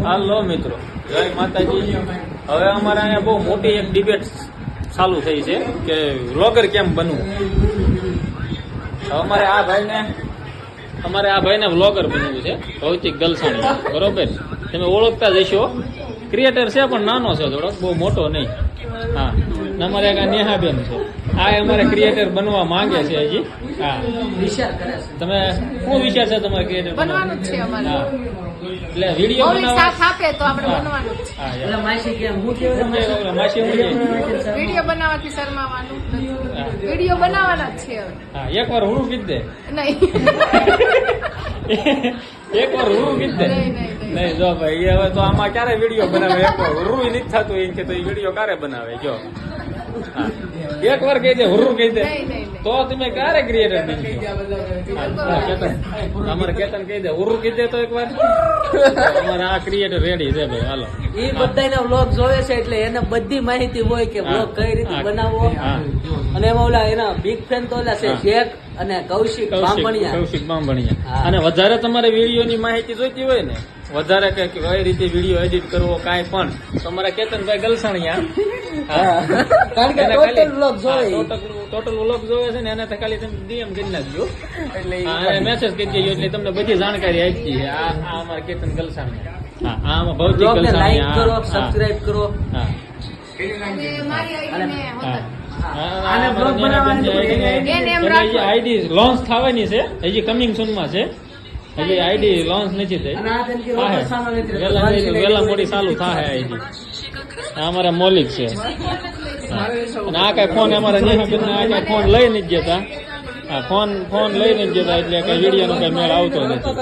હાલો મિત્રો, જય માતાજી. હવે અમારે અહીંયા બહુ મોટી એક ડિબેટ ચાલુ થઈ છે કે વ્લોગર કેમ બનવું. અમારે આ ભાઈને વ્લોગર બનવું છે, ભૌતિક ગલસાણી. બરોબર, તમે ઓળખતા જશો. ક્રિએટર છે પણ નાનો છે થોડોક, બહુ મોટો નહીં. હા, અમારે એક નેહાબેન છે, આ અમારે ક્રિએટર બનવા માંગે છે હજી. હા, તમે શું વિચાર છે તમારે ક્રિએટર બનવાનું છે અમારે? એટલે વિડીયો સાથ આપે તો આપણે બનવાનું છે. વિડીયો બનાવવાથી શરમાવાનું નથી. વિડીયો બનાવવાના જ છે હવે. હા, એકવાર હું કીધ દે. નહીં એકવાર હું કીધ દે. નહીં જો ભાઈ, એ હવે તો આમાં ક્યારે વિડીયો બનાવે? એકવાર હુરું નથી થતું એમ કે તો એ વિડીયો ક્યારે બનાવે? જો એક વાર કહી દે, હુરું કહી દે, તો તમે ક્યારે ક્રિએટર બની? અમારે કેતન કહી દે, હુરું કહી દે તો એક વાર. અમારે આ ક્રિએટર રેડી છે ભાઈ. હાલો, એ બધાના વ્લોગ જોવે છે એટલે એને બધી માહિતી હોય કે વ્લોગ કઈ રીતે બનાવવો. અને એમાં ઓલા એના બિગ ફેન તો ઓલા છે જેક અને કૌશિક બામણિયા. અને વધારે તમારે વિડીયોની માહિતી જોઈતી હોય ને, વધારે કઈ રીતે વિડીયો એડિટ કરવો કાંઈ પણ, તમારા કેતનભાઈ ગલસાણિયા ટોટલ વ્લોગ જોવે છે ને, એને ખાલી તમે ડીએમ કરી નાખજો, એટલે મેસેજ કરી દેજો, એટલે તમને બધી જાણકારી આપી છે. આ અમારા કેતન ગલસાણિયા. હા, આમાં ભૌતિક ગલસાણિયા. લાઈક કરો, સબસ્ક્રાઇબ કરો. હા, આઈડી લોન્ચ થવાની છે, હજી કમિંગ સૂન માં છે. હજી આઈડી લોન્ચ નથી થઈ, વેલા મોડી ચાલુ થાય આઈડી. અમારા મૌલિક છે. અને આ કઈ ફોન અમારા નેહાબેન આ કઈ ફોન લઈ નથી જતા. હા, ફોન લઈ નથી જતા, એટલે કઈ વિડીયો નો કઈ મેળ આવતો નથી.